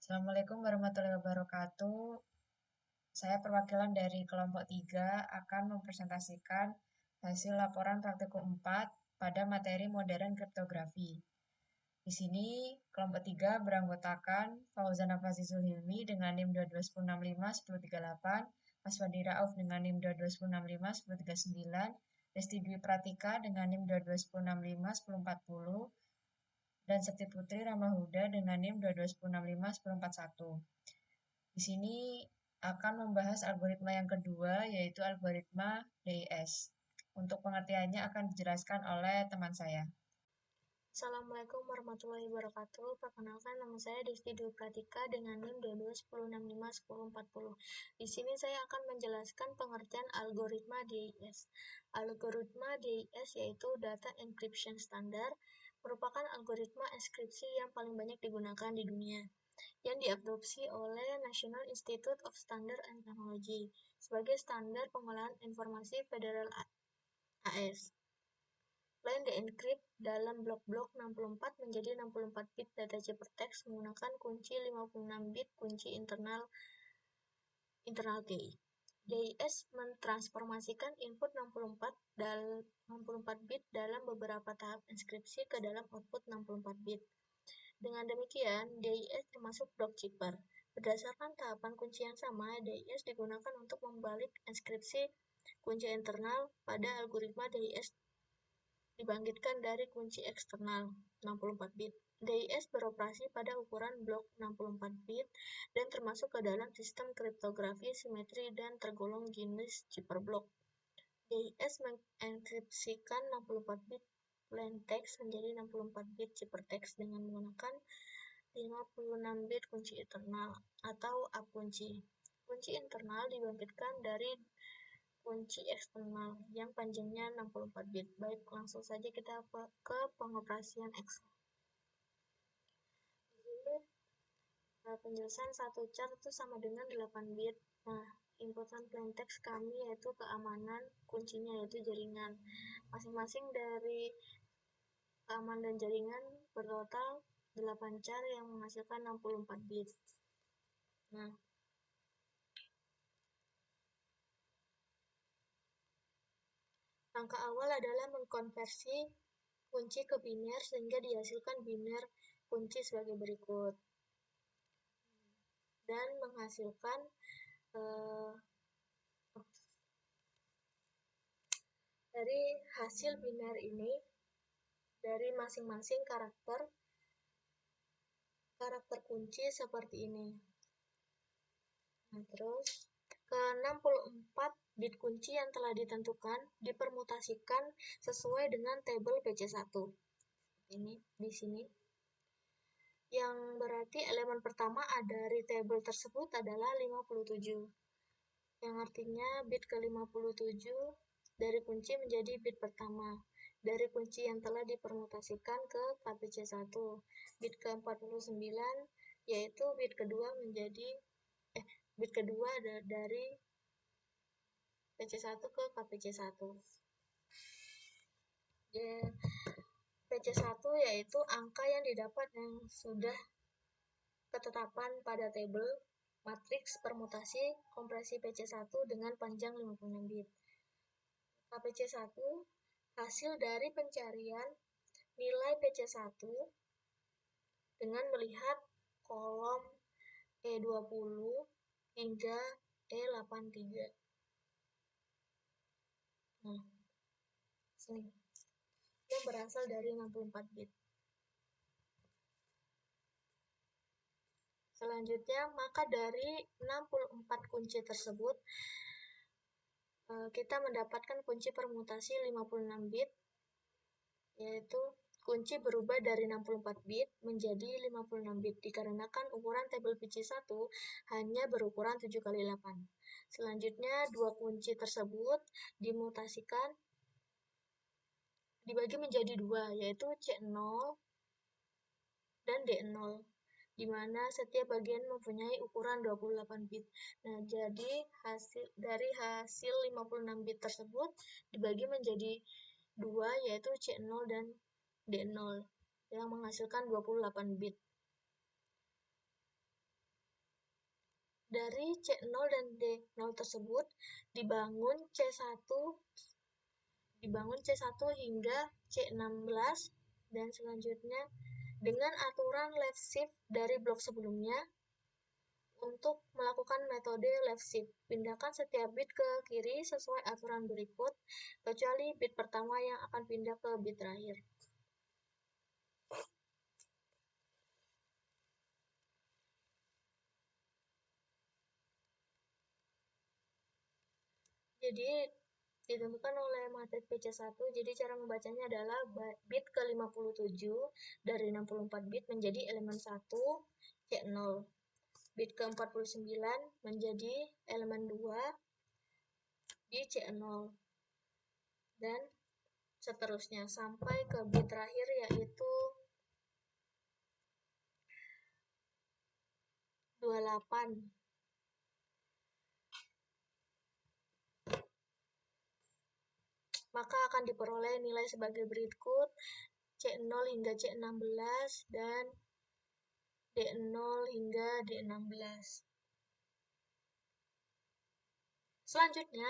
Assalamualaikum warahmatullahi wabarakatuh. Saya perwakilan dari kelompok 3 akan mempresentasikan hasil laporan praktikum 4 pada materi modern kriptografi. Di sini kelompok 3 beranggotakan Fauzan Afazi Zulhilmi dengan NIM 221651038, Aswadi Rauf dengan NIM 221651039, Resti Dwi Pratika dengan NIM 221651040, dan Sekti Putri Ramahuda dengan NIM 221651041. Di sini akan membahas algoritma yang kedua, yaitu algoritma DIS. Untuk pengertiannya akan dijelaskan oleh teman saya. Assalamualaikum warahmatullahi wabarakatuh. Perkenalkan, nama saya Desti Dwi Pratika dengan NIM 2210651040. Di sini saya akan menjelaskan pengertian algoritma DIS. Algoritma DIS yaitu Data Encryption Standard, merupakan algoritma enkripsi yang paling banyak digunakan di dunia, yang diadopsi oleh National Institute of Standards and Technology sebagai standar pengolahan informasi federal AS. Lain di-encrypt dalam blok-blok 64 menjadi 64 bit data ciphertext menggunakan kunci 56 bit kunci internal key. DIS mentransformasikan input 64 bit dalam beberapa tahap enkripsi ke dalam output 64 bit. Dengan demikian, DIS termasuk block chipper. Berdasarkan tahapan kunci yang sama, DIS digunakan untuk membalik enkripsi kunci internal pada algoritma DIS dibangkitkan dari kunci eksternal 64 bit. DIS beroperasi pada ukuran blok 64 bit dan termasuk ke dalam sistem kriptografi simetri dan tergolong jenis cipherblok. DIS mengenkripsikan 64 bit plain text menjadi 64 bit ciphertext dengan menggunakan 56 bit kunci internal atau kunci. Kunci internal dibangkitkan dari kunci eksternal yang panjangnya 64 bit. Baik, langsung saja kita ke pengoperasian Excel. Di sini penjelasan satu char itu sama dengan 8 bit. Nah, inputan plaintext kami yaitu keamanan, kuncinya yaitu jaringan. Masing-masing dari keamanan dan jaringan bertotal 8 char yang menghasilkan 64 bit. Nah, langkah awal adalah mengkonversi kunci ke biner sehingga dihasilkan biner kunci sebagai berikut. Dan menghasilkan dari hasil biner ini, dari masing-masing karakter kunci seperti ini. Nah, terus ke 64 bit kunci yang telah ditentukan dipermutasikan sesuai dengan tabel PC1. Ini di sini. Yang berarti elemen pertama dari tabel tersebut adalah 57. Yang artinya bit ke-57 dari kunci menjadi bit pertama dari kunci yang telah dipermutasikan ke KPC1. Bit ke-49 yaitu bit kedua dari PC1 ke KPC1. PC1 yaitu angka yang didapat yang sudah ketetapan pada tabel matriks permutasi kompresi PC1 dengan panjang 56 bit. KPC1 hasil dari pencarian nilai PC1 dengan melihat kolom E20 hingga E83. Nah, sini. Yang berasal dari 64 bit. Selanjutnya, maka dari 64 kunci tersebut, kita mendapatkan kunci permutasi 56 bit, yaitu kunci berubah dari 64 bit menjadi 56 bit dikarenakan ukuran tabel PC1 hanya berukuran 7x8. Selanjutnya, dua kunci tersebut dimutasikan dibagi menjadi dua, yaitu C0 dan D0, di mana setiap bagian mempunyai ukuran 28 bit. Nah, jadi dari hasil 56 bit tersebut dibagi menjadi dua, yaitu C0 dan D0, yang menghasilkan 28 bit. Dari C0 dan D0 tersebut dibangun C1 hingga C16 dan selanjutnya dengan aturan left shift dari blok sebelumnya. Untuk melakukan metode left shift, pindahkan setiap bit ke kiri sesuai aturan berikut, kecuali bit pertama yang akan pindah ke bit terakhir. Jadi ditentukan oleh matrik PC1. Jadi cara membacanya adalah bit ke 57 dari 64 bit menjadi elemen 1 C0. Bit ke 49 menjadi elemen 2 di C0. Dan seterusnya sampai ke bit terakhir yaitu 28. Maka akan diperoleh nilai sebagai berikut: C0 hingga C16 dan D0 hingga D16. Selanjutnya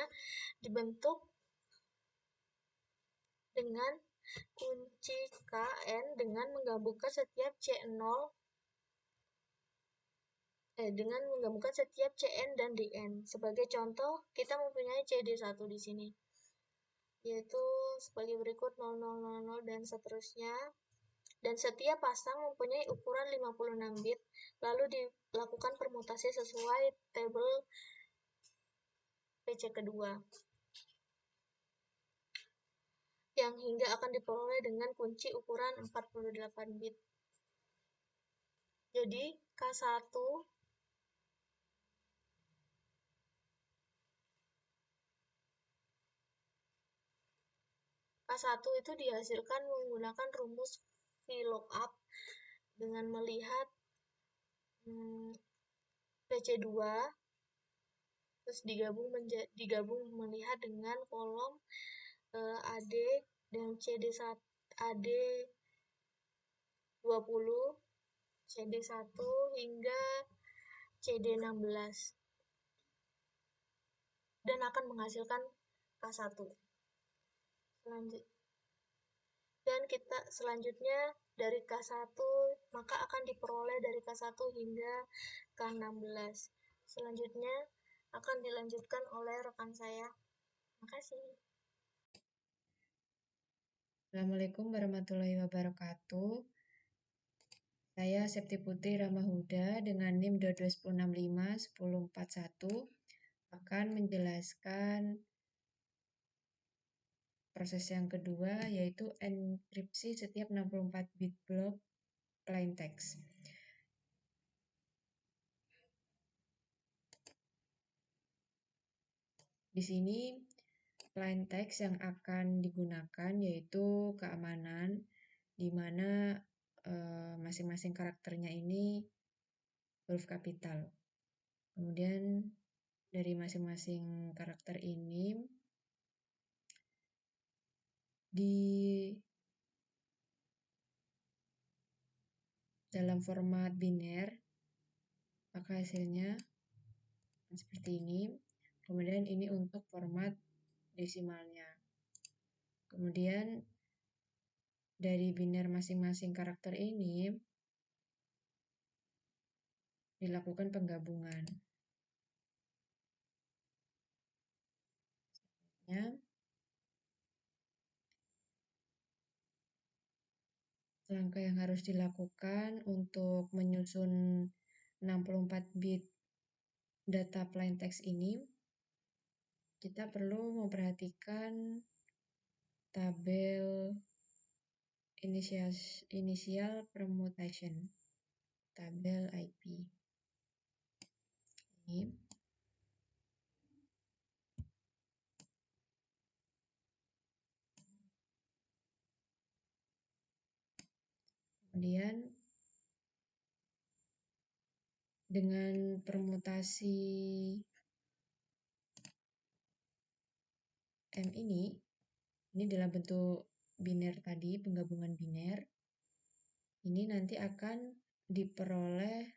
dibentuk dengan kunci KN dengan menggabungkan setiap CN dan DN. Sebagai contoh, kita mempunyai CD1 di sini, yaitu sebagai berikut 0000 dan seterusnya. Dan setiap pasang mempunyai ukuran 56 bit, lalu dilakukan permutasi sesuai tabel PC kedua, yang hingga akan diperoleh dengan kunci ukuran 48 bit. Jadi K1 itu dihasilkan menggunakan rumus VLOOKUP dengan melihat PC2 terus digabung melihat dengan kolom AD dan CD1 AD 20 CD1 hingga CD16 dan akan menghasilkan K1. Dan kita selanjutnya dari K1 maka akan diperoleh dari K1 hingga K16. Selanjutnya akan dilanjutkan oleh rekan saya. Makasih. Assalamualaikum warahmatullahi wabarakatuh. Saya Septi Putri Ramahuda dengan NIM 221651041 akan menjelaskan proses yang kedua, yaitu enkripsi setiap 64 bit blok plain text. Di sini plain text yang akan digunakan yaitu keamanan, di mana masing-masing karakternya ini huruf kapital. Kemudian dari masing-masing karakter ini di dalam format biner, maka hasilnya seperti ini. Kemudian ini untuk format desimalnya. Kemudian dari biner masing-masing karakter ini dilakukan penggabungan. Langkah yang harus dilakukan untuk menyusun 64 bit data plain text ini, kita perlu memperhatikan tabel initial permutation, tabel IP. Ini. Kemudian dengan permutasi M ini dalam bentuk biner tadi, penggabungan biner, ini nanti akan diperoleh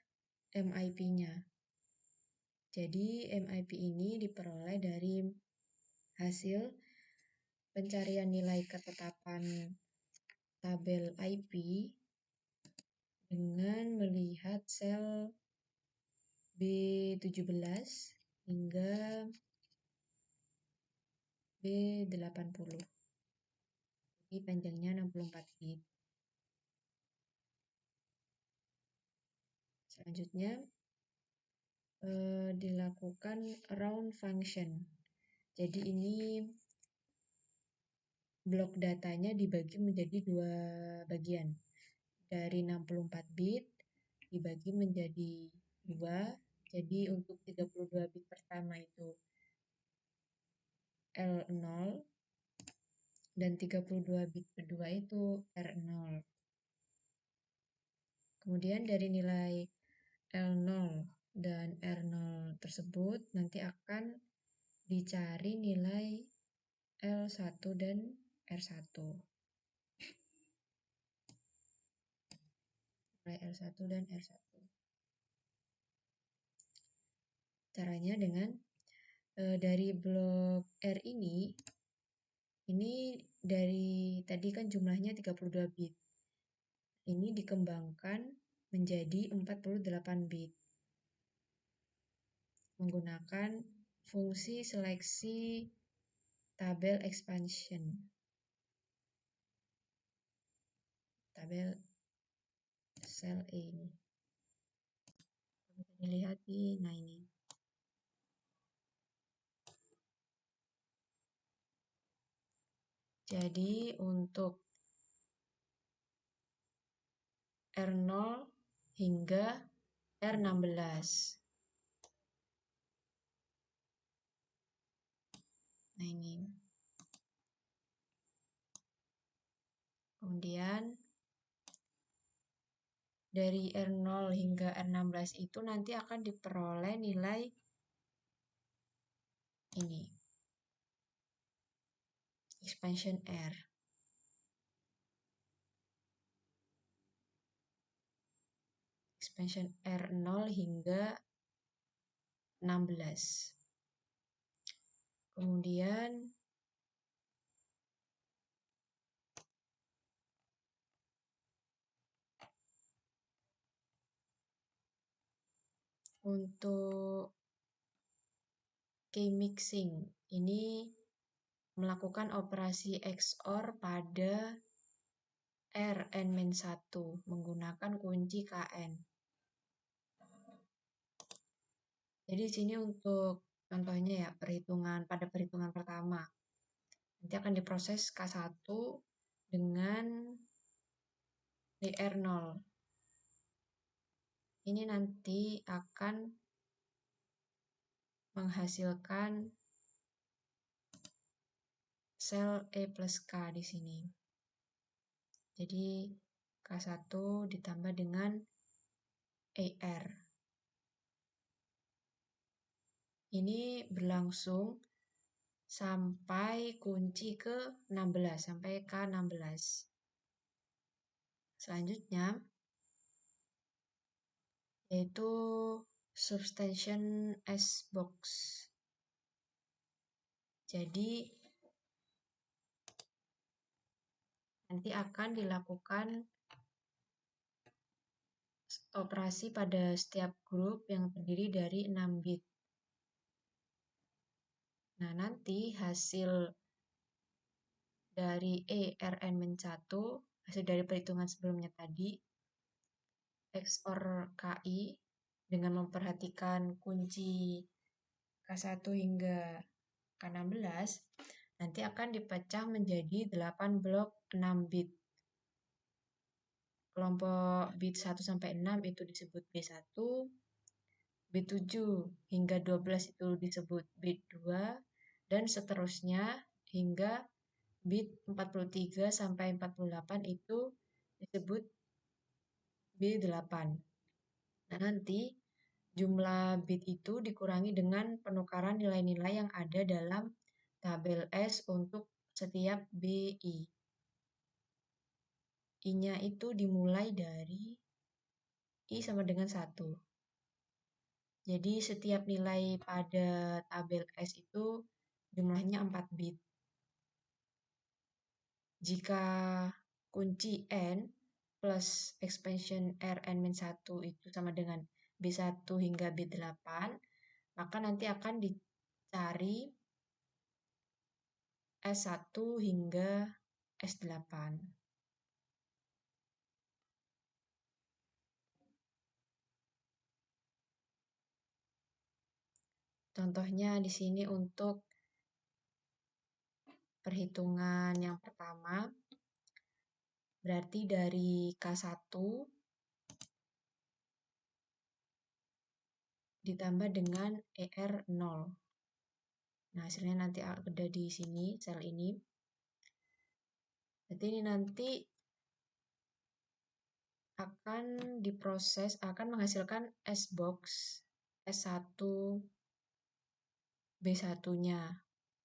MIP-nya. Jadi MIP ini diperoleh dari hasil pencarian nilai ketetapan tabel IP dengan melihat sel B17 hingga B80. Ini panjangnya 64 bit. Selanjutnya dilakukan round function. Jadi ini blok datanya dibagi menjadi dua bagian. Dari 64 bit dibagi menjadi 2. Jadi untuk 32 bit pertama itu L0 dan 32 bit kedua itu R0. Kemudian dari nilai L0 dan R0 tersebut nanti akan dicari nilai L1 dan R1. Nilai L1 dan R1. Caranya dengan dari blok R ini dari tadi kan jumlahnya 32 bit. Ini dikembangkan menjadi 48 bit menggunakan fungsi seleksi tabel expansion. Tabel sel E ini. Bisa dilihat nah ini. Jadi untuk R0 hingga R16. Nah ini. Kemudian dari R0 hingga R16 itu nanti akan diperoleh nilai ini. Expansion R. Expansion R0 hingga 16. Kemudian untuk key mixing ini melakukan operasi XOR pada Rn-1 menggunakan kunci Kn. Jadi di sini untuk contohnya ya pada perhitungan pertama. Nanti akan diproses K1 dengan DR0. Ini nanti akan menghasilkan sel E plus K di sini. Jadi K1 ditambah dengan ER. Ini berlangsung sampai kunci ke-16, sampai K16. Selanjutnya yaitu substitution S box. Jadi nanti akan dilakukan operasi pada setiap grup yang terdiri dari 6 bit. Nah, nanti hasil dari ERN-1, hasil dari perhitungan sebelumnya tadi, XOR KI dengan memperhatikan kunci K1 hingga K16, nanti akan dipecah menjadi 8 blok 6 bit. Kelompok bit 1 sampai 6 itu disebut B1, bit 7 hingga 12 itu disebut bit 2, dan seterusnya hingga bit 43 sampai 48 itu disebut B8. Nah, nanti jumlah bit itu dikurangi dengan penukaran nilai-nilai yang ada dalam tabel S untuk setiap BI. I-nya itu dimulai dari I sama dengan 1. Jadi setiap nilai pada tabel S itu jumlahnya 4 bit. Jika kunci N plus expansion Rn-1 itu sama dengan B1 hingga B8, maka nanti akan dicari S1 hingga S8. Contohnya di sini untuk perhitungan yang pertama, berarti dari K1 ditambah dengan ER0. Nah, hasilnya nanti ada di sini, sel ini. Berarti ini nanti akan diproses, akan menghasilkan S-box S1 B1-nya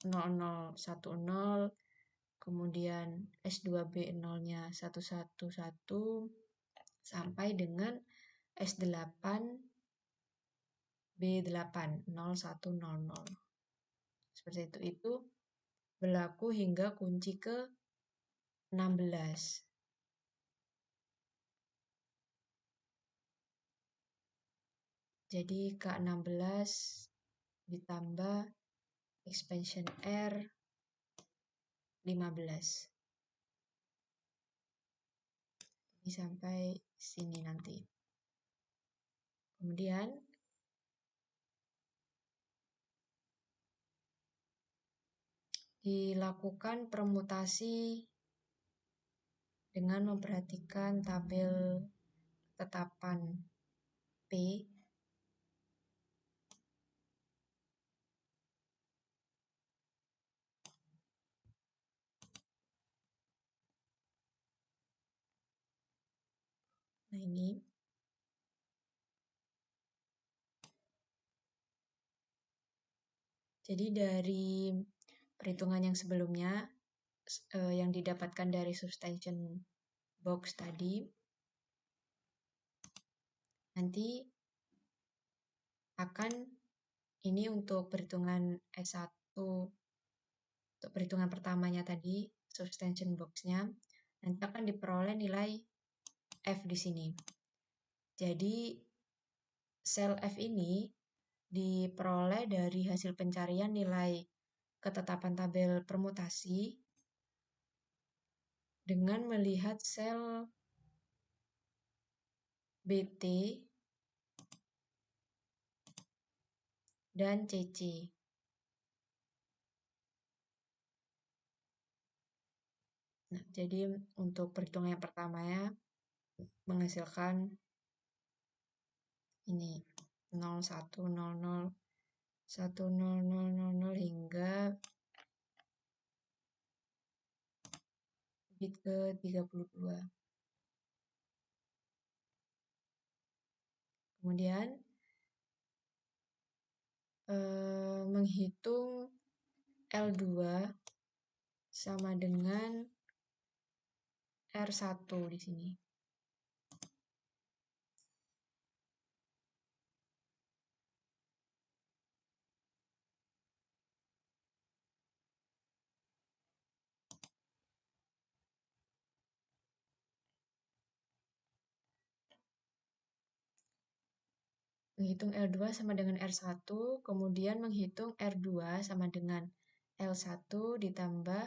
0010, kemudian S2B0-nya 111, sampai dengan S8 B8 0100. Seperti itu. Itu berlaku hingga kunci ke 16. Jadi K16 ditambah expansion R 15. Ini sampai sini nanti. Kemudian dilakukan permutasi dengan memperhatikan tabel ketetapan P. Nah, ini. Jadi dari perhitungan yang sebelumnya, yang didapatkan dari subtraction box tadi, nanti akan ini untuk perhitungan S1, untuk perhitungan pertamanya tadi, subtraction box-nya, nanti akan diperoleh nilai F di sini. Jadi sel F ini diperoleh dari hasil pencarian nilai ketetapan tabel permutasi dengan melihat sel BT dan CC. Nah, jadi untuk perhitungan yang pertama ya, menghasilkan ini 0100 10000 hingga bit ke 32. Kemudian menghitung L2 sama dengan R1 di sini. Menghitung L2 sama dengan R1, kemudian menghitung R2 sama dengan L1 ditambah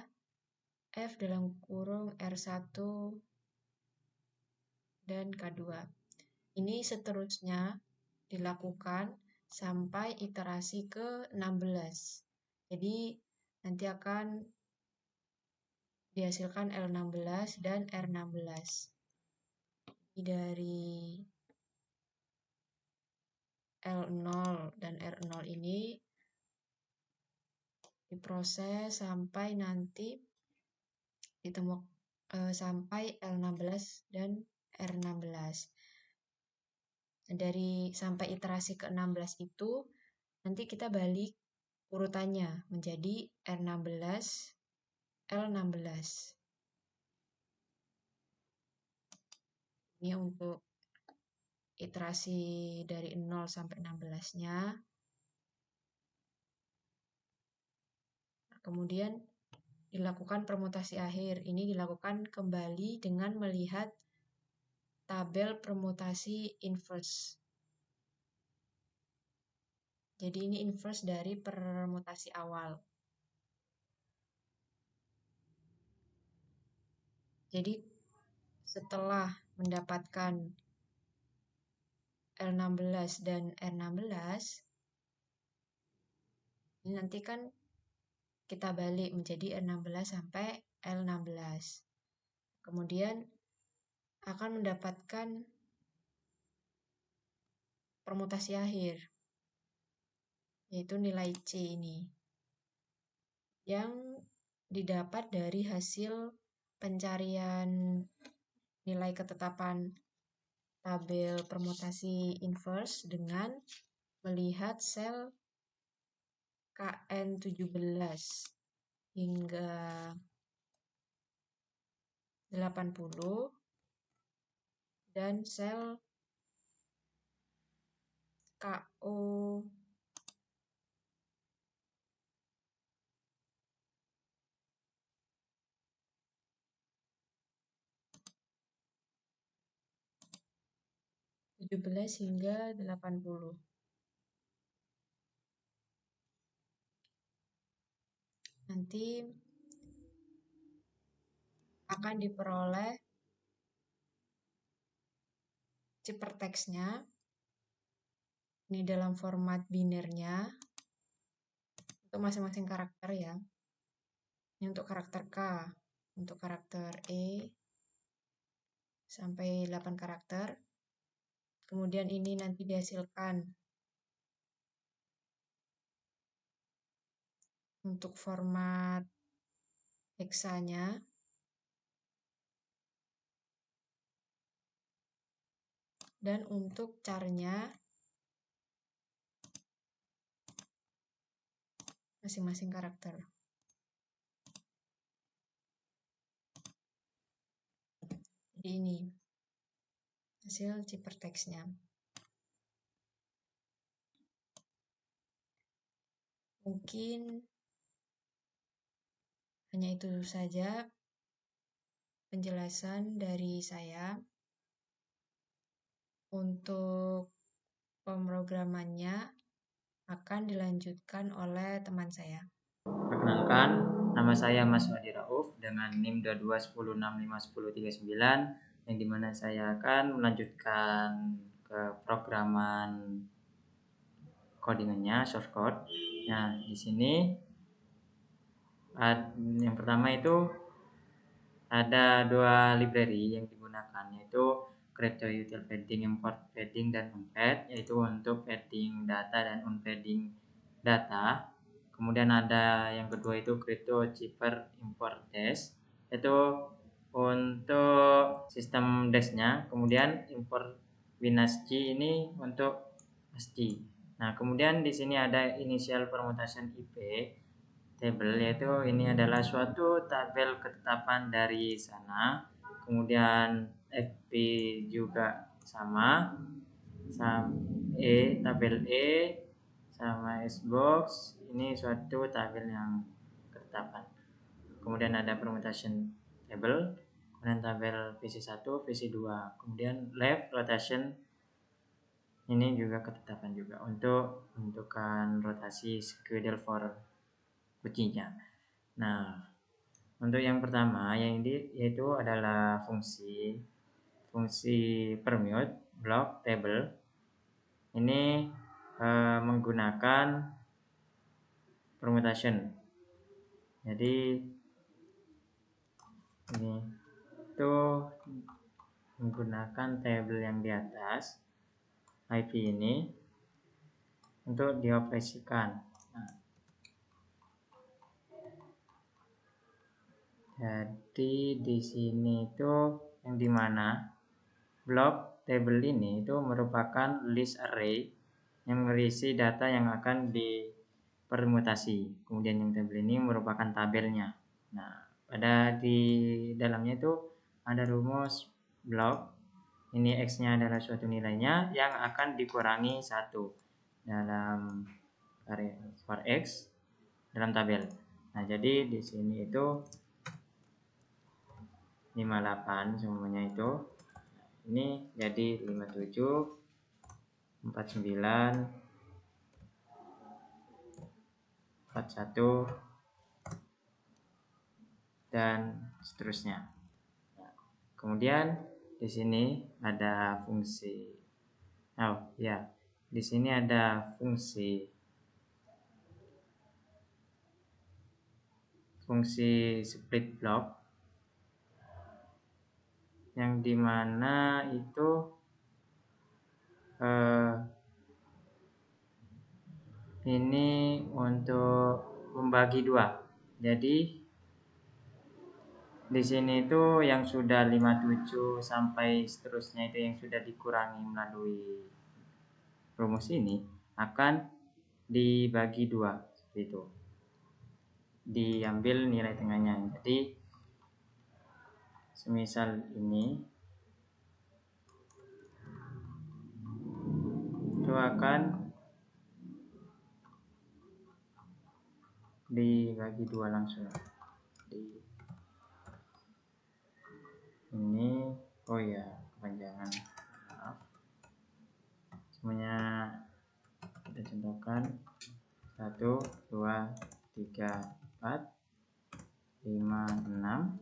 F dalam kurung R1 dan K2. Ini seterusnya dilakukan sampai iterasi ke-16. Jadi nanti akan dihasilkan L16 dan R16. Dari L0 dan R0 ini diproses sampai nanti sampai L16 dan R16. Dari sampai iterasi ke-16 itu nanti kita balik urutannya menjadi R16, L16. Ini untuk iterasi dari 0 sampai 16-nya. Kemudian dilakukan permutasi akhir. Ini dilakukan kembali dengan melihat tabel permutasi inverse. Jadi ini inverse dari permutasi awal. Jadi setelah mendapatkan L16 dan R16, ini nanti kan kita balik menjadi R16 sampai L16. Kemudian akan mendapatkan permutasi akhir, yaitu nilai C ini, yang didapat dari hasil pencarian nilai ketetapan tabel permutasi inverse dengan melihat sel KN17 hingga 80 dan sel KO 17 hingga 80. Nanti akan diperoleh ciphertextnya. Ini dalam format binernya untuk masing-masing karakter ya. Ini untuk karakter K, untuk karakter E sampai 8 karakter. Kemudian ini nanti dihasilkan untuk format heksanya. Dan untuk charnya masing-masing karakter. Jadi ini hasil ciphertextnya. Mungkin hanya itu saja penjelasan dari saya. Untuk pemrogramannya akan dilanjutkan oleh teman saya. Perkenalkan, nama saya Mas Wadi Rauf dengan NIM 2210651039, yang dimana saya akan melanjutkan ke programan codingannya, source code. Nah, di sini yang pertama itu ada dua library yang digunakan, yaitu Crypto-Util Padding, Import Padding, dan Unpad, yaitu untuk padding data dan unpadding data. Kemudian ada yang kedua itu Crypto Chipper Import Dash, yaitu untuk sistem dash-nya. Kemudian import WinASCII ini untuk ASCII. Nah, kemudian di sini ada initial permutation IP table, yaitu ini adalah suatu tabel ketetapan dari sana. Kemudian FP juga sama tabel E sama Sbox, ini suatu tabel yang ketetapan. Kemudian ada permutation table, kemudian tabel PC1, PC2, kemudian left rotation, ini juga ketetapan juga untuk menentukan rotasi schedule for kuncinya. Nah, untuk yang pertama yang ini yaitu adalah fungsi permute block table. Ini menggunakan permutation. Jadi ini itu menggunakan table yang di atas IP ini untuk dioperasikan. Nah, jadi di sini itu yang dimana blok table ini itu merupakan list array yang berisi data yang akan dipermutasi. Kemudian yang tabel ini merupakan tabelnya. Nah, pada di dalamnya itu ada rumus blok ini X-nya adalah suatu nilainya yang akan dikurangi 1 dalam for X dalam tabel. Nah, jadi di sini itu 58 semuanya itu. Ini jadi 57, 49, 41 dan seterusnya. Nah, kemudian di sini ada fungsi di sini ada fungsi split block yang dimana itu ini untuk membagi 2. Jadi di sini itu yang sudah 57 sampai seterusnya itu yang sudah dikurangi melalui rumus ini akan dibagi 2 seperti itu. Diambil nilai tengahnya. Jadi semisal ini itu akan dibagi 2 langsung. Ini kepanjangan, maaf, semuanya kita contohkan 1, 2, 3, 4, 5, 6.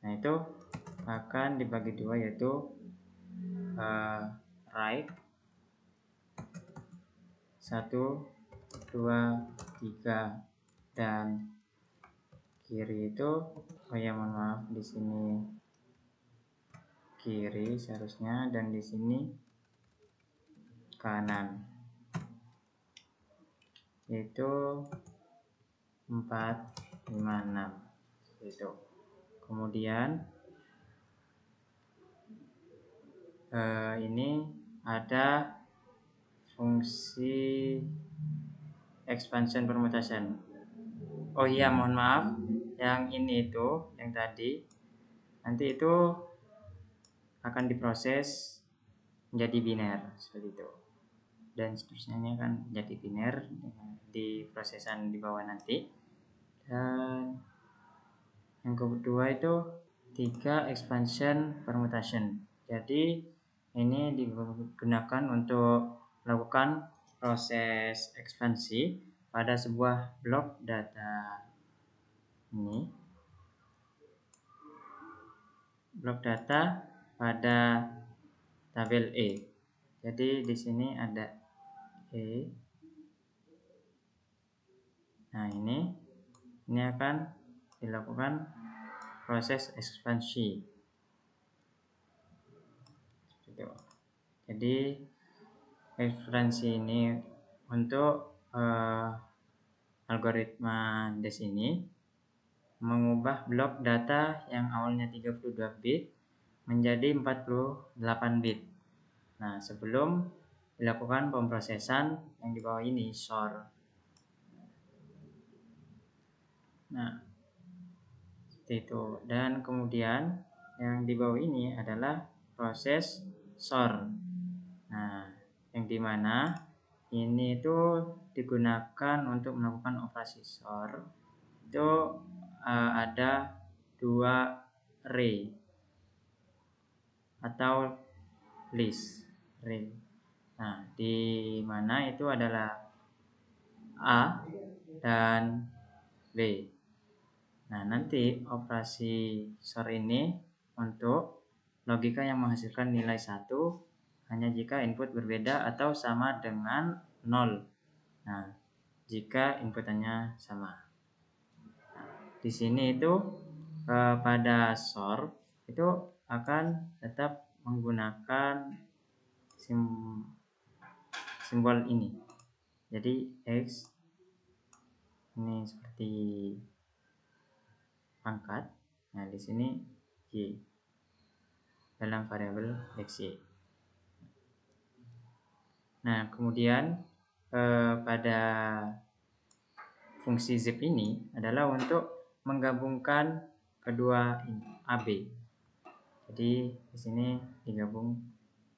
Nah, itu akan dibagi 2 yaitu right 1, 2, 3 dan kiri itu mohon maaf di sini kiri seharusnya dan di sini kanan, yaitu 4, 5, 6 itu. Kemudian ini ada fungsi expansion permutation. Oh iya, mohon maaf, yang ini itu yang tadi nanti itu akan diproses menjadi biner seperti itu, dan seterusnya kan jadi biner di prosesan di bawah nanti. Dan yang kedua itu 3 expansion permutation. Jadi ini digunakan untuk melakukan proses ekspansi pada sebuah blok data. Ini blok data pada tabel E. Jadi di sini ada E. Nah, ini akan dilakukan proses ekspansi. Jadi ekspansi ini untuk algoritma DES ini mengubah blok data yang awalnya 32 bit menjadi 48 bit. Nah, sebelum dilakukan pemrosesan yang di bawah ini, SOR. Nah, seperti itu. Dan kemudian yang di bawah ini adalah proses SOR. Nah, yang dimana ini itu digunakan untuk melakukan operasi SOR. Itu ada 2 array atau list array. Nah, di mana itu adalah A dan B. Nah, nanti operasi SOR ini untuk logika yang menghasilkan nilai 1 hanya jika input berbeda atau sama dengan 0. Nah, jika inputannya sama. Di sini itu pada SOR itu akan tetap menggunakan simbol ini. Jadi X ini seperti pangkat. Nah, di sini Y dalam variabel XY. Nah, kemudian pada fungsi zip ini adalah untuk menggabungkan kedua AB. Jadi di sini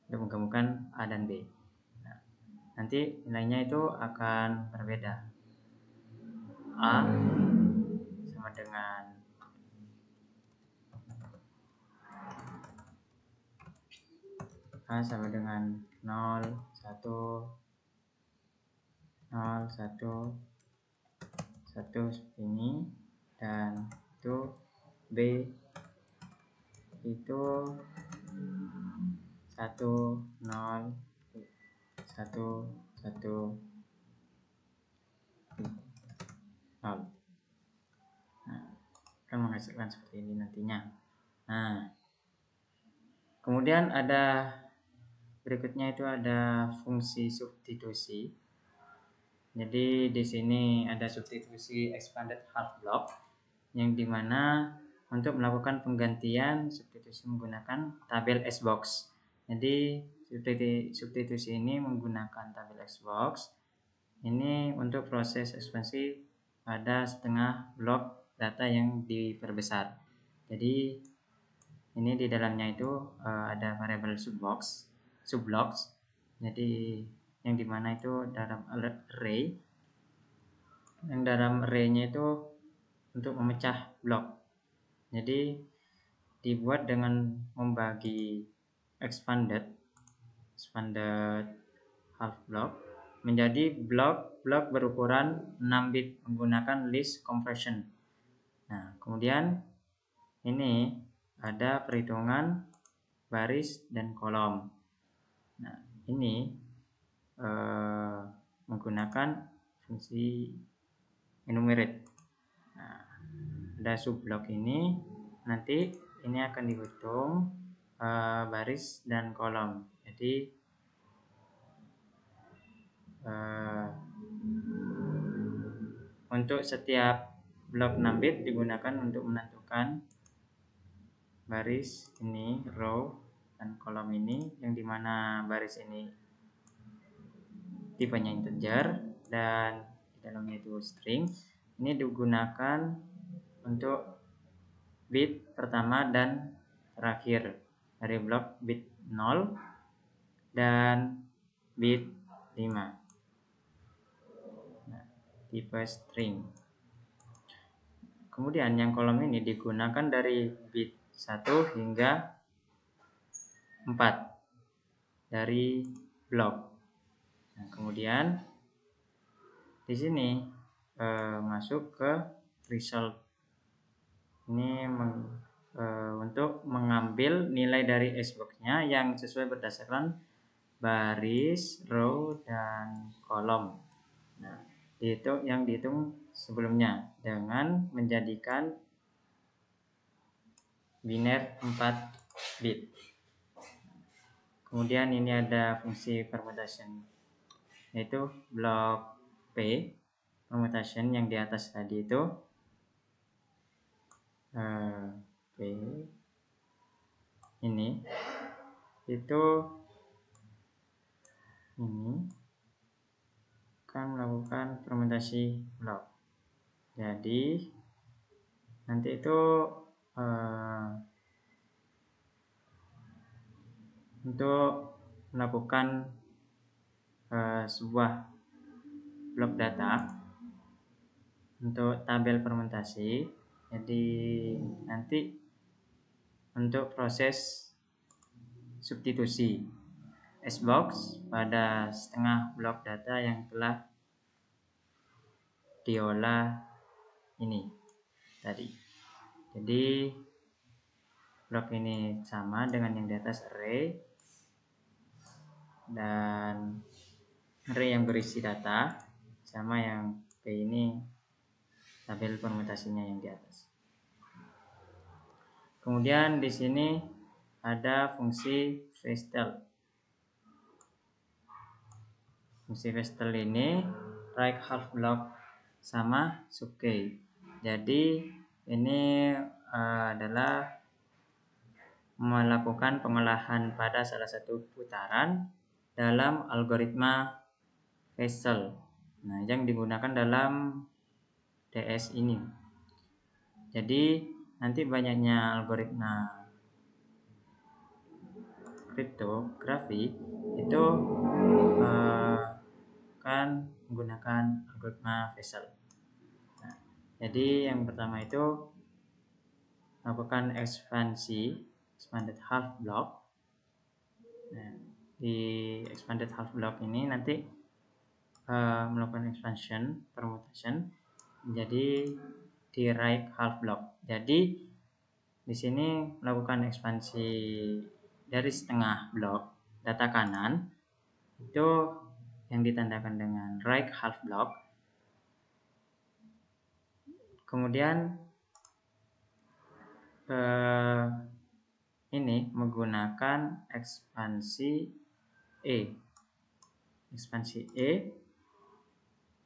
menggabungkan A dan B. Nah, nanti nilainya itu akan berbeda. A sama dengan A sama dengan 0, 1, 0, 1, 1 seperti ini, dan itu B itu 1, 0, 1, 1, 0. Nah, akan menghasilkan seperti ini nantinya. Nah, kemudian ada berikutnya itu ada fungsi substitusi. Jadi di sini ada substitusi expanded half block, yang dimana untuk melakukan penggantian substitusi menggunakan tabel S-box. Jadi substitusi ini menggunakan tabel S-box ini untuk proses ekspansi pada setengah blok data yang diperbesar. Jadi ini di dalamnya itu ada variabel subblocks. Jadi yang dimana itu dalam array, yang dalam array-nya itu untuk memecah blok. Jadi dibuat dengan membagi expanded half block menjadi blok-blok berukuran 6 bit menggunakan list compression. Nah, kemudian ini ada perhitungan baris dan kolom. Nah, ini menggunakan fungsi enumerate. Nah, ada subblok ini, nanti ini akan dihitung baris dan kolom. Jadi untuk setiap blok 6 bit digunakan untuk menentukan baris ini, row, dan kolom ini, yang dimana baris ini tipenya integer dan di dalamnya itu string. Ini digunakan untuk bit pertama dan terakhir dari blok bit 0 dan bit 5. Nah, tipe string. Kemudian yang kolom ini digunakan dari bit 1 hingga 4 dari blok. Nah, kemudian di sini masuk ke result. Ini untuk mengambil nilai dari S-box-nya yang sesuai berdasarkan baris, row, dan kolom. Nah, yang dihitung sebelumnya dengan menjadikan biner 4 bit. Kemudian ini ada fungsi permutation, yaitu blok P permutation yang di atas tadi itu P ini itu ini akan melakukan permutasi blok. Jadi nanti itu untuk melakukan sebuah blok data untuk tabel fermentasi. Jadi nanti untuk proses substitusi S-box pada setengah blok data yang telah diolah ini tadi. Jadi blok ini sama dengan yang di atas array, dan array yang berisi data sama yang P ini tabel permutasinya yang di atas. Kemudian di sini ada fungsi Vestel. Fungsi Vestel ini right half block sama subkey. Jadi ini adalah melakukan pengolahan pada salah satu putaran dalam algoritma Vestel. Nah, yang digunakan dalam DS ini. Jadi nanti banyaknya algoritma kriptografi itu akan menggunakan algoritma Fessel. Nah, jadi yang pertama itu melakukan expanded half block. Nah, di expanded half block ini nanti melakukan expansion permutation menjadi di right half block. Jadi di sini melakukan ekspansi dari setengah blok data kanan itu yang ditandakan dengan right half block. Kemudian ini menggunakan ekspansi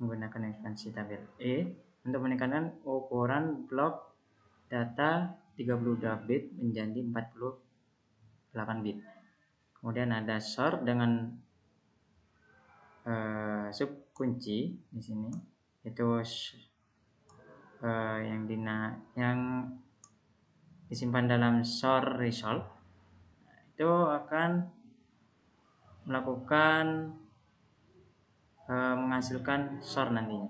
menggunakan ekspansi tabel E untuk meningkatkan ukuran blok data 32 bit menjadi 48 bit. Kemudian ada sort dengan sub kunci di sini, itu yang disimpan dalam sort result. Itu akan melakukan menghasilkan sort nantinya,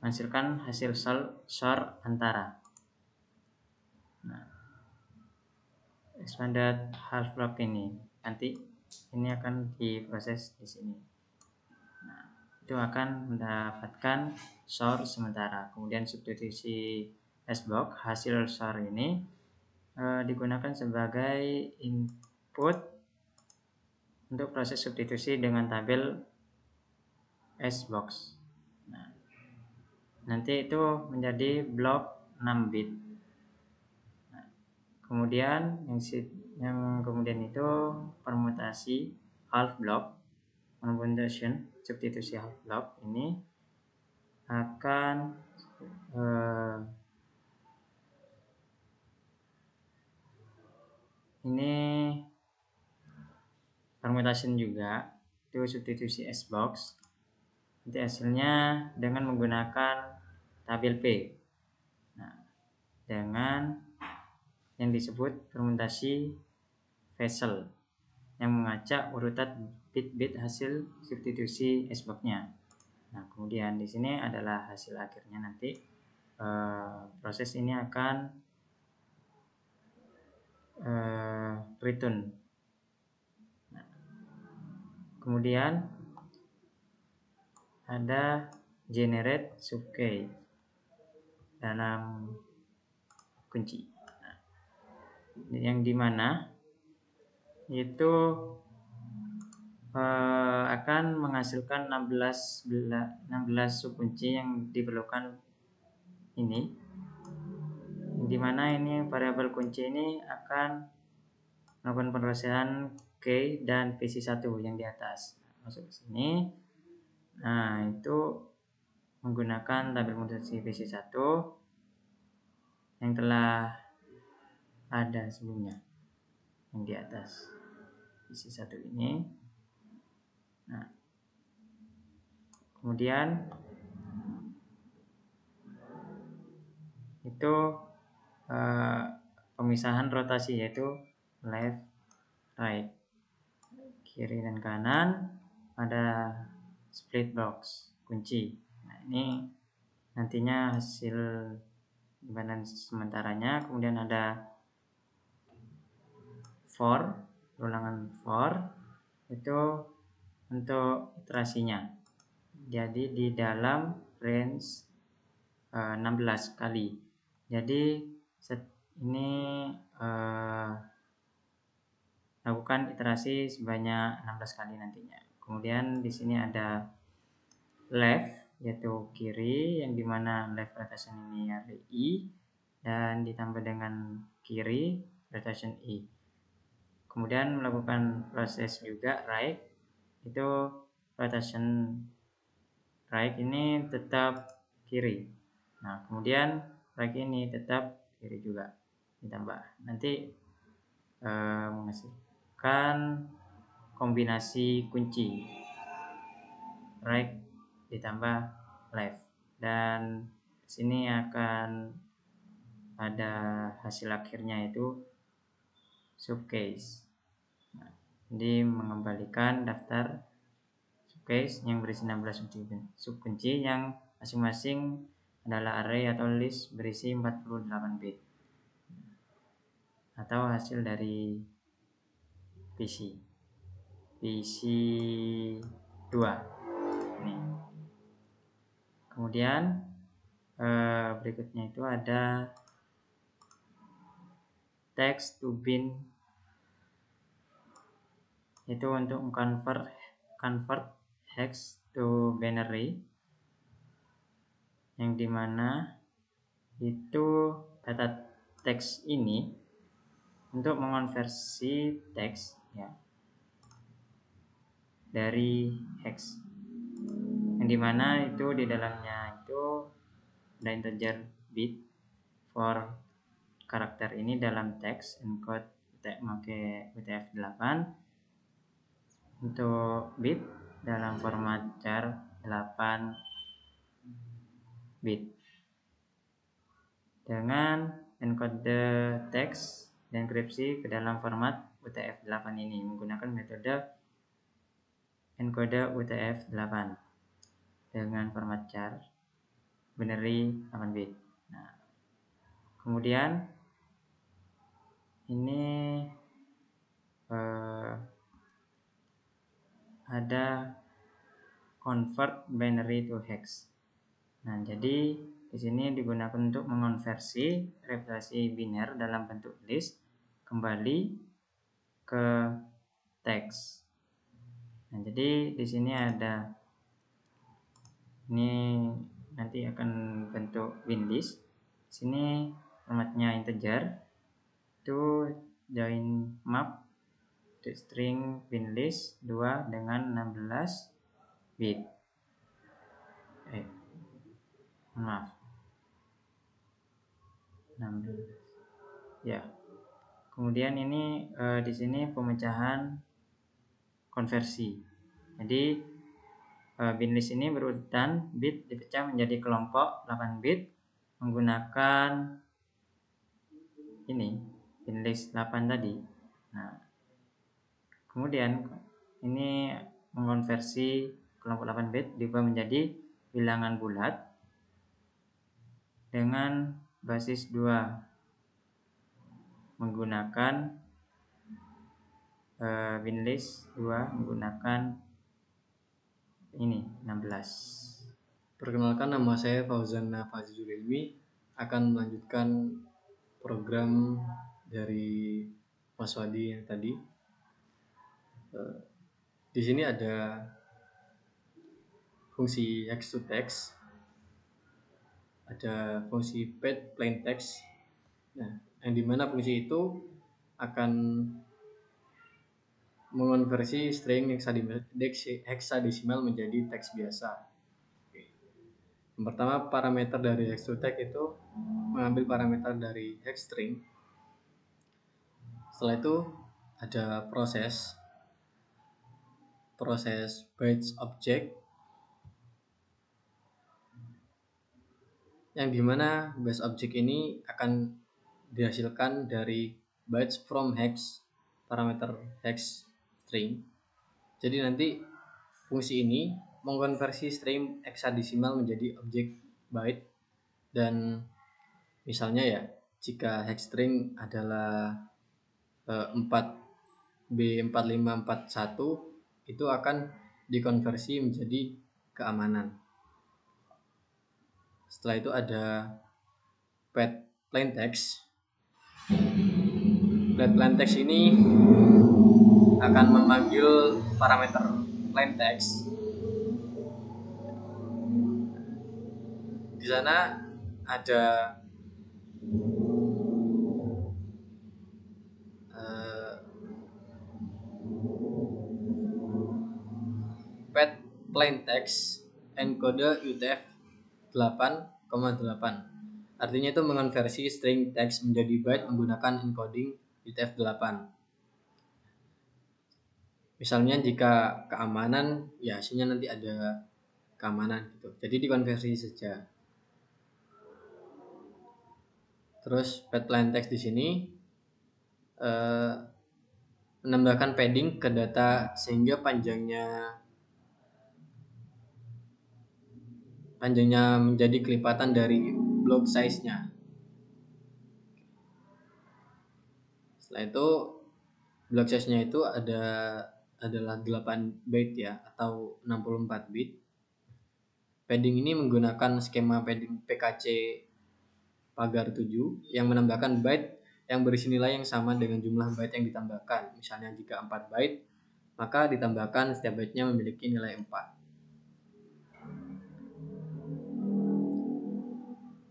menghasilkan hasil sort antara. Nah, expanded half block ini nanti ini akan diproses di sini. Nah, itu akan mendapatkan sort sementara. Kemudian substitusi S-block, hasil sort ini digunakan sebagai input untuk proses substitusi dengan tabel S-box. Nah, nanti itu menjadi blok 6 bit. Nah, kemudian yang kemudian itu permutasi half block, permutation substitusi half block ini akan ini permutation juga, itu substitusi S-box. Nanti hasilnya dengan menggunakan tabel P. Nah, dengan yang disebut permutasi Fessel yang mengacak urutan bit-bit hasil substitusi S-box-nya. Nah, kemudian di sini adalah hasil akhirnya nanti. Proses ini akan return. Nah, kemudian ada generate subcase dalam kunci. Nah, yang dimana itu akan menghasilkan 16 subkunci yang diperlukan ini, dimana ini variabel kunci ini akan melakukan penyelesaian key dan PC1 yang di atas. Masuk ke sini. Nah, itu menggunakan tabel mutasi PC1 yang telah ada sebelumnya yang di atas PC1 ini. Nah, kemudian itu pemisahan rotasi, yaitu left right, kiri dan kanan, ada split box kunci. Nah, ini nantinya hasil penyimpanan sementaranya. Kemudian ada for, ulangan for itu untuk iterasinya, jadi di dalam range 16 kali. Jadi ini lakukan iterasi sebanyak 16 kali nantinya. Kemudian di sini ada left, yaitu kiri, yang dimana left rotation ini I dan ditambah dengan kiri rotation I. Kemudian melakukan proses juga right, itu rotation right ini tetap kiri. Nah, kemudian right ini tetap kiri juga ditambah. Nanti menghasilkan kombinasi kunci right ditambah left, dan sini akan ada hasil akhirnya itu subcase. Nah, Jadi mengembalikan daftar subcase yang berisi 16 subkunci yang masing-masing adalah array atau list berisi 48 bit atau hasil dari PC 2 ini. Kemudian berikutnya itu ada text to bin, itu untuk convert hex to binary, yang dimana itu data teks ini untuk mengonversi teks ya dari hex, yang dimana itu di dalamnya itu ada integer bit for karakter ini dalam teks encode pakai UTF-8 untuk bit dalam format char 8 bit dengan encode teks dan enkripsi ke dalam format UTF-8 ini menggunakan metode encode UTF-8 dengan format char binary 8 bit. Nah, kemudian ini ada convert binary to hex. Nah, jadi di sini digunakan untuk mengonversi representasi biner dalam bentuk list kembali ke teks. Nah, jadi di sini ada ini nanti akan bentuk bin list. Di sini formatnya integer. Itu join map string bin list 2 dengan 16 bit. Maaf. 16. Ya. Kemudian ini di sini pemecahan konversi. Jadi bin list ini berurutan bit dipecah menjadi kelompok 8 bit menggunakan ini bin list 8 tadi. Nah, kemudian ini mengonversi kelompok 8 bit diubah menjadi bilangan bulat dengan basis 2 menggunakan bin list 2 menggunakan ini 16. Perkenalkan, nama saya Fauzan Fazlul Ilmi, akan melanjutkan program dari Mas Wadi yang tadi. Di sini ada fungsi hex to text, ada fungsi pet plain text. Nah, yang dimana fungsi itu akan mengonversi string heksadesimal menjadi teks biasa. Yang pertama, parameter dari hex to text itu mengambil parameter dari hex string. Setelah itu ada proses bytes object, yang dimana bytes object ini akan dihasilkan dari bytes from hex, parameter hex string. Jadi nanti fungsi ini mengkonversi string heksadesimal menjadi objek byte, dan misalnya ya, jika hex string adalah 4B4541, itu akan dikonversi menjadi keamanan. Setelah itu ada pet plain text. Pet plain text ini akan memanggil parameter plain text. Di sana ada pet plain text encode UTF-8,8. Artinya itu mengonversi string text menjadi byte menggunakan encoding UTF-8. Misalnya jika keamanan, ya hasilnya nanti ada keamanan gitu. Jadi dikonversi saja. Terus pet plain text di sini menambahkan padding ke data sehingga panjangnya menjadi kelipatan dari block size-nya. Setelah itu block size-nya itu adalah 8 byte ya, atau 64 bit. Padding ini menggunakan skema padding PKC pagar 7 yang menambahkan byte yang berisi nilai yang sama dengan jumlah byte yang ditambahkan. Misalnya jika 4 byte, maka ditambahkan setiap byte-nya memiliki nilai 4.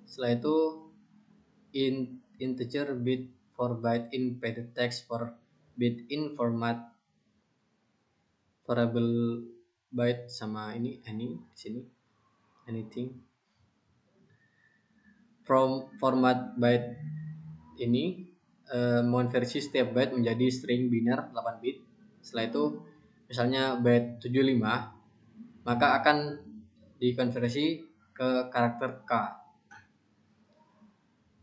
Setelah itu integer bit for byte in padded text for bit in format variable byte sama ini any di sini anything from format byte ini mengonversi setiap byte menjadi string biner 8 bit. Setelah itu misalnya byte 75, maka akan dikonversi ke karakter K,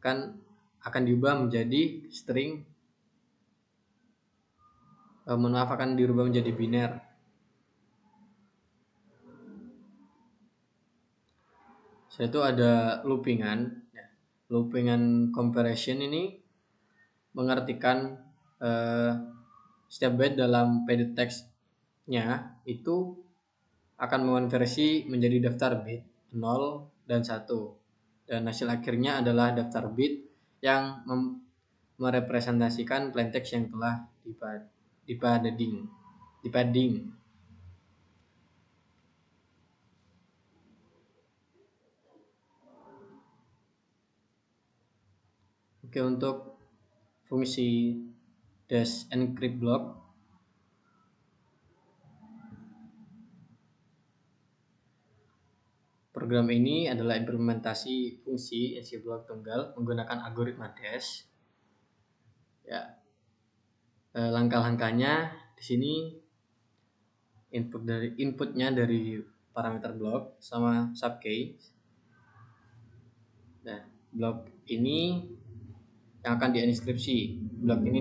kan akan diubah menjadi string akan dirubah menjadi biner. Setelah itu ada loopingan. Loopingan comparison ini mengartikan setiap byte dalam padded text-nya itu akan mengonversi menjadi daftar bit 0 dan 1. Dan hasil akhirnya adalah daftar bit yang merepresentasikan plain text yang telah dipadding. Oke, untuk fungsi dash encrypt block program ini adalah implementasi fungsi isi blok tunggal menggunakan algoritma dash. Ya, langkah-langkahnya di sini inputnya dari parameter blok sama subkey. Nah, blok ini yang akan diinskripsi. Blok ini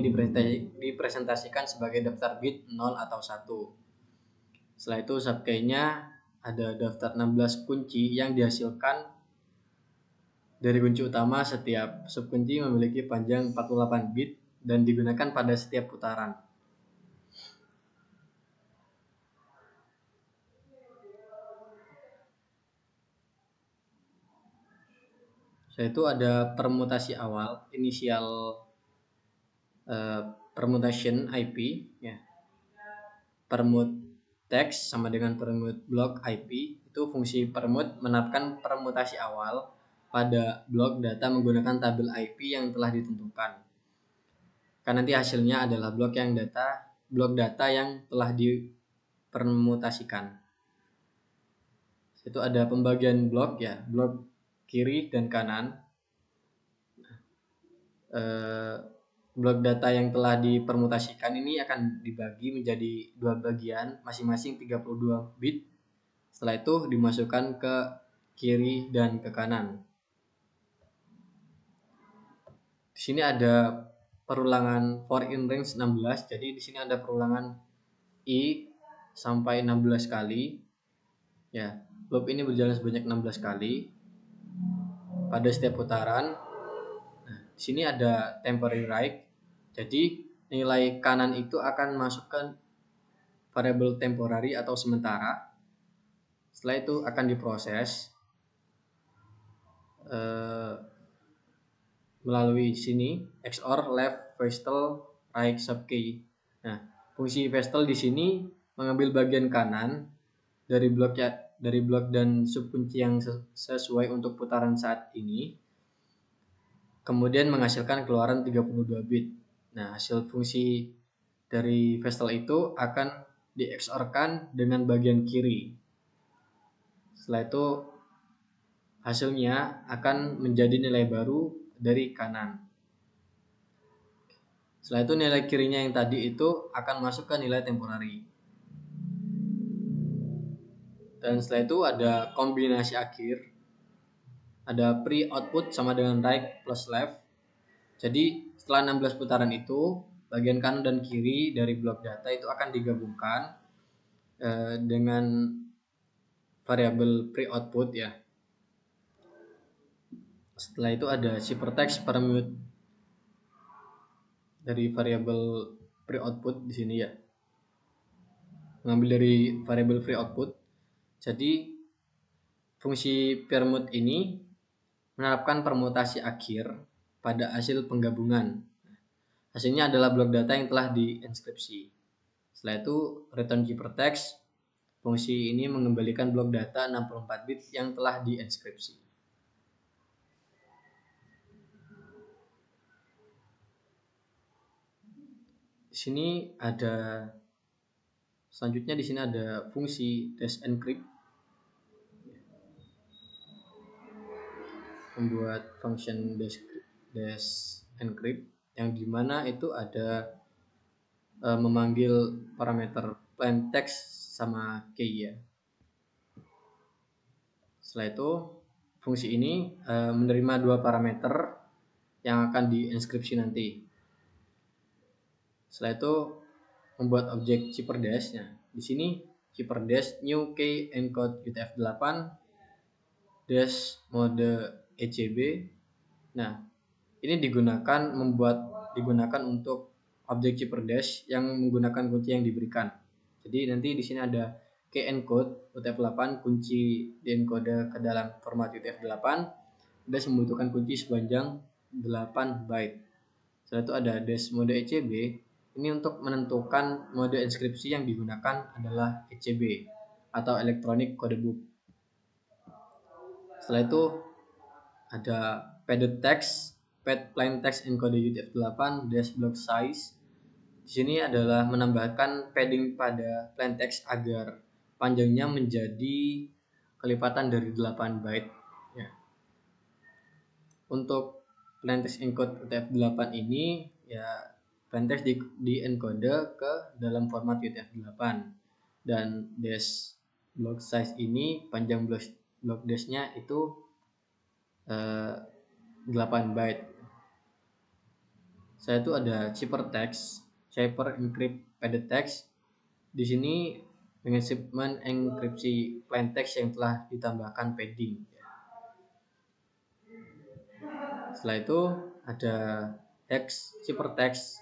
dipresentasikan sebagai daftar bit 0 atau 1. Setelah itu subkey-nya ada daftar 16 kunci yang dihasilkan dari kunci utama. Setiap subkunci memiliki panjang 48 bit dan digunakan pada setiap putaran. Setelah itu ada permutasi awal, initial permutation IP ya. Permut text sama dengan permut blok IP. Itu fungsi permut menetapkan permutasi awal pada blok data menggunakan tabel IP yang telah ditentukan. Kan nanti hasilnya adalah blok data yang telah dipermutasikan. Itu ada pembagian blok ya, blok kiri dan kanan. Blok data yang telah dipermutasikan ini akan dibagi menjadi 2 bagian, masing-masing 32 bit. Setelah itu dimasukkan ke kiri dan ke kanan. Di sini ada perulangan for in range 16. Jadi di sini ada perulangan i sampai 16 kali. Ya, loop ini berjalan sebanyak 16 kali pada setiap putaran. Nah, di sini ada temporary write. Jadi nilai kanan itu akan masukkan variabel temporary atau sementara. Setelah itu akan diproses melalui sini XOR left vestal right subkey. Nah, fungsi vestal di sini mengambil bagian kanan dari blok dan subkunci yang sesuai untuk putaran saat ini, kemudian menghasilkan keluaran 32 bit. Nah, hasil fungsi dari vestal itu akan di XOR-kan dengan bagian kiri. Setelah itu hasilnya akan menjadi nilai baru dari kanan. Setelah itu nilai kirinya yang tadi itu akan masuk ke nilai temporary. Dan setelah itu ada kombinasi akhir. Ada pre output sama dengan right plus left. Jadi setelah 16 putaran itu bagian kanan dan kiri dari blok data itu akan digabungkan dengan variabel pre-output ya. Setelah itu ada ciphertext permute dari variabel pre-output di sini ya. Mengambil dari variabel pre-output. Jadi fungsi permute ini menerapkan permutasi akhir pada hasil penggabungan. Hasilnya adalah blok data yang telah dienskripsi. Setelah itu return ciphertext. Fungsi ini mengembalikan blok data 64 bit yang telah dienskripsi. Di sini ada selanjutnya di sini ada fungsi -encrypt. Membuat function -encrypt yang dimana itu ada memanggil parameter plaintext sama key ya. Setelah itu fungsi ini menerima dua parameter yang akan dienskripsi nanti. Setelah itu membuat objek cipherdash. Nah, di sini cipherdash new key encode UTF-8 dash mode ECB. Nah, ini digunakan untuk objek cipherdash yang menggunakan kunci yang diberikan. Jadi nanti di sini ada key encode UTF-8, kunci diencode ke dalam format UTF-8, dash membutuhkan kunci sepanjang 8 byte. Setelah itu ada dash mode ECB. Ini untuk menentukan mode inskripsi yang digunakan adalah ECB atau Electronic Codebook. Setelah itu ada padded text, plain text encode UTF-8 dash block size. Di sini adalah menambahkan padding pada plain text agar panjangnya menjadi kelipatan dari 8 byte. Ya. Untuk plain text encode UTF-8 ini ya plain text di encode ke dalam format UTF-8 dan dash block size ini panjang block dash-nya itu 8 byte. Saya itu ada ciphertext, cipher encrypt padded text. Di sini dengan mengenkripsi plain text yang telah ditambahkan padding. Setelah itu ada hex ciphertext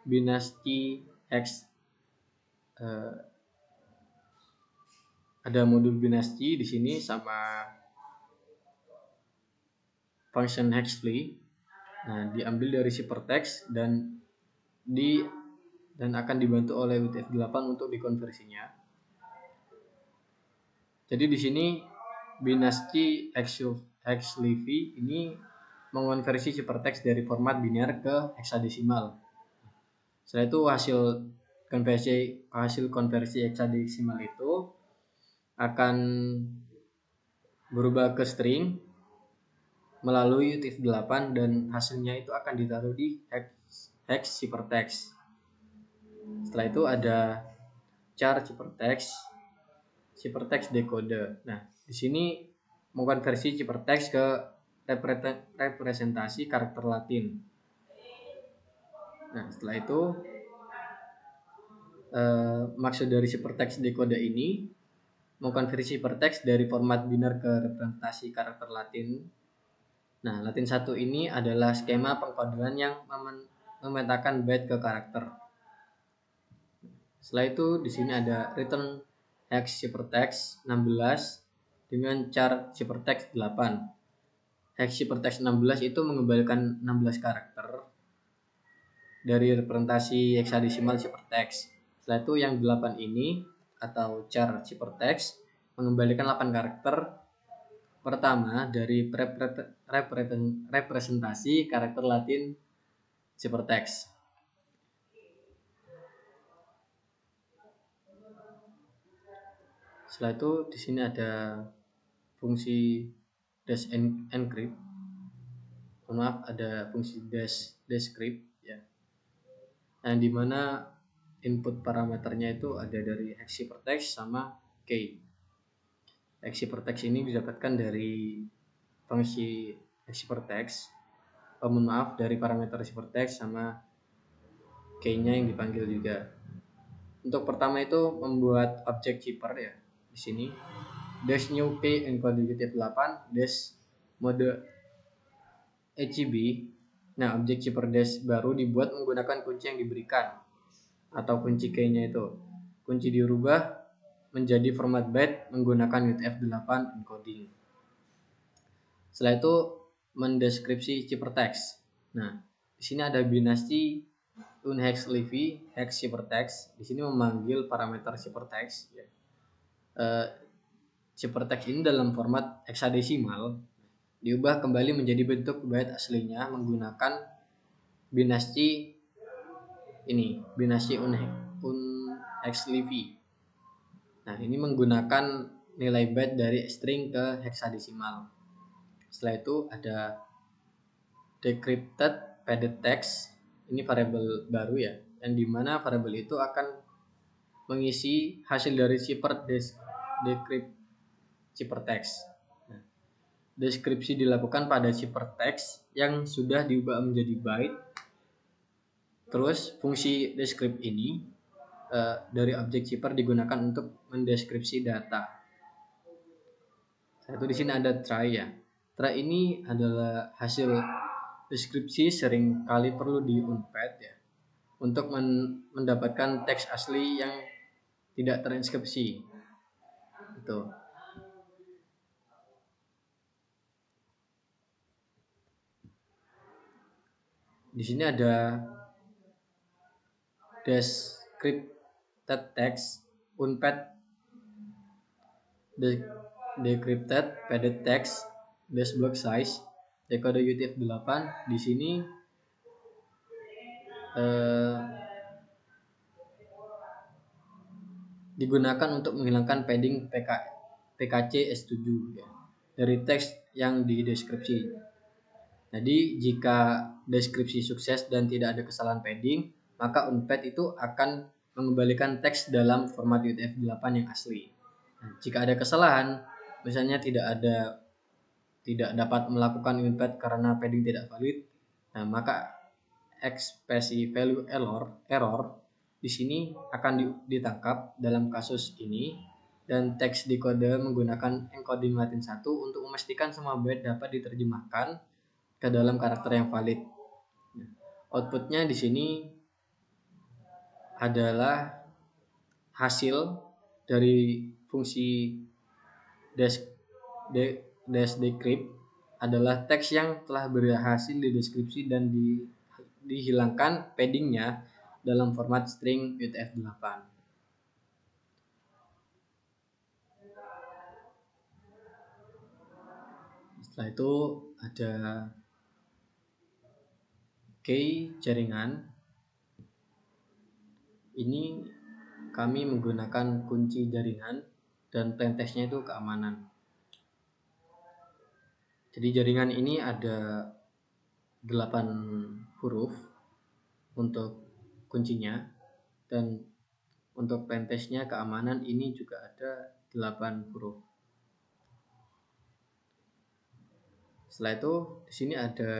binary hex. Ada modul binary di sini sama function hexflee. Nah, diambil dari ciphertext dan akan dibantu oleh UTF-8 untuk dikonversinya. Jadi di sini binary hexflee ini mengonversi ciphertext dari format biner ke heksadesimal. Setelah itu hasil konversi heksadesimal itu akan berubah ke string melalui UTF-8 dan hasilnya itu akan ditaruh di hex ciphertext. Setelah itu ada char ciphertext decoder. Nah, di sini mengkonversi ciphertext ke representasi karakter Latin. Nah, setelah itu maksud dari ciphertext decoder ini mengkonversi ciphertext dari format biner ke representasi karakter Latin. Nah, Latin 1 ini adalah skema pengkodean yang memetakan byte ke karakter. Setelah itu di sini ada return hex ciphertext 16 dengan char ciphertext 8. Hex ciphertext 16 itu mengembalikan 16 karakter dari representasi heksadesimal ciphertext. Setelah itu yang 8 ini atau char ciphertext mengembalikan 8 karakter pertama dari representasi karakter Latin ciphertext. Setelah itu di sini ada fungsi dash encrypt. Maaf, ada fungsi dash descript ya. Nah, di mana input parameternya itu ada dari hex ciphertext sama key. Hex ciphertext ini didapatkan dari fungsi hex ciphertext. Dari parameter ciphertext sama key-nya yang dipanggil juga. Untuk pertama itu membuat objek zipper ya. Di sini dash new key encode UTF 8 dash mode HEB. Nah, objek zipper dash baru dibuat menggunakan kunci yang diberikan atau kunci key-nya itu. Kunci dirubah menjadi format byte menggunakan UTF-8 encoding. Setelah itu mendeskripsi ciphertext. Nah, di sini ada binasi unhex livy hex ciphertext. Di sini memanggil parameter ciphertext. Ya. Ciphertext ini dalam format heksadesimal diubah kembali menjadi bentuk byte aslinya menggunakan binasi ini, binasi unhex livy. Nah, ini menggunakan nilai byte dari string ke heksadesimal. Setelah itu ada decrypted padded text. Ini variabel baru ya, yang dimana variabel itu akan mengisi hasil dari cipher decrypt ciphertext. Nah, deskripsi dilakukan pada ciphertext yang sudah diubah menjadi byte. Terus fungsi descript ini dari objek zipper digunakan untuk mendeskripsi data. Satu di sini ada try ya. Try ini adalah hasil deskripsi sering kali perlu di unpad ya untuk mendapatkan teks asli yang tidak terinskripsi. Itu. Di sini ada descripted text unpad decrypted padded text dash block size dekode UTF-8. Di sini digunakan untuk menghilangkan padding PKC S7 ya, dari teks yang dideskripsi. Jadi jika deskripsi sukses dan tidak ada kesalahan padding, maka unpad itu akan mengembalikan teks dalam format UTF-8 yang asli. Nah, jika ada kesalahan, misalnya tidak dapat melakukan unpad karena padding tidak valid, nah maka ekspresi value error di sini akan ditangkap dalam kasus ini, dan teks dekode menggunakan encoding Latin 1 untuk memastikan semua byte dapat diterjemahkan ke dalam karakter yang valid. Outputnya di sini adalah hasil dari fungsi decrypt adalah teks yang telah berhasil dideskripsi dan dihilangkan paddingnya dalam format string UTF-8. Setelah itu ada key jaringan. Ini kami menggunakan kunci jaringan dan plaintextnya itu keamanan. Jadi jaringan ini ada 8 huruf untuk kuncinya, dan untuk plaintextnya keamanan ini juga ada 8 huruf. Setelah itu di sini ada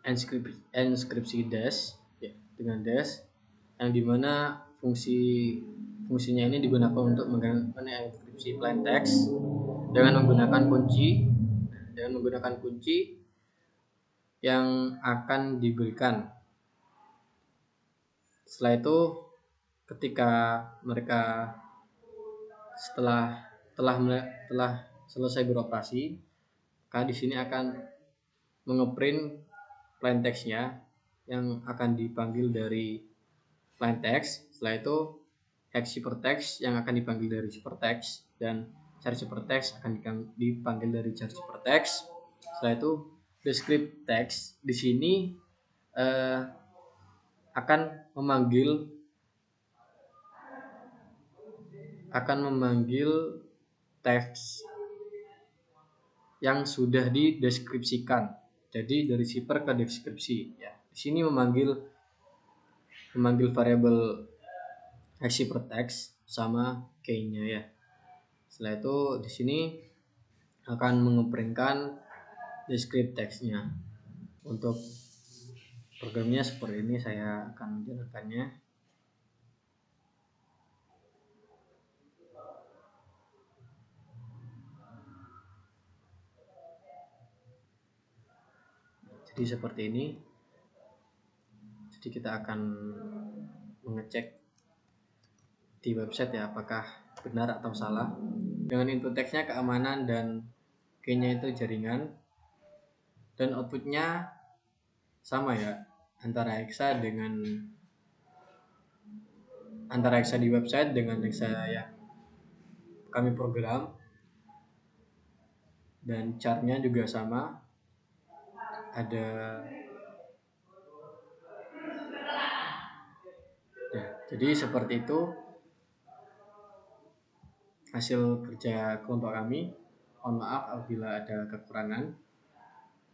enskripsi dash ya, dengan dash yang dimana fungsinya ini digunakan untuk mengenskripsi plaintext dengan menggunakan kunci yang akan diberikan. Setelah itu ketika mereka telah selesai beroperasi, maka di sini akan mengeprint plaintextnya yang akan dipanggil dari plaintext. Setelah itu hex ciphertext yang akan dipanggil dari ciphertext, dan char ciphertext akan dipanggil dari char ciphertext. Setelah itu descript text di sini akan memanggil teks yang sudah dideskripsikan. Jadi dari zipper ke deskripsi ya. Di sini memanggil variabel hex ciphertext sama key-nya ya. Setelah itu di sini akan mengeprintkan descript text-nya. Untuk programnya seperti ini, saya akan menjalankannya. Jadi seperti ini. Jadi kita akan mengecek di website ya apakah benar atau salah. Dengan input text-nya keamanan dan key-nya itu jaringan, dan outputnya sama ya antara hexa di website dengan hexa yang kami program, dan chart-nya juga sama. Ada ya, jadi seperti itu hasil kerja kelompok kami. Mohon maaf apabila ada kekurangan.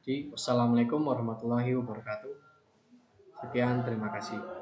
Jadi wassalamualaikum warahmatullahi wabarakatuh. Sekian, terima kasih.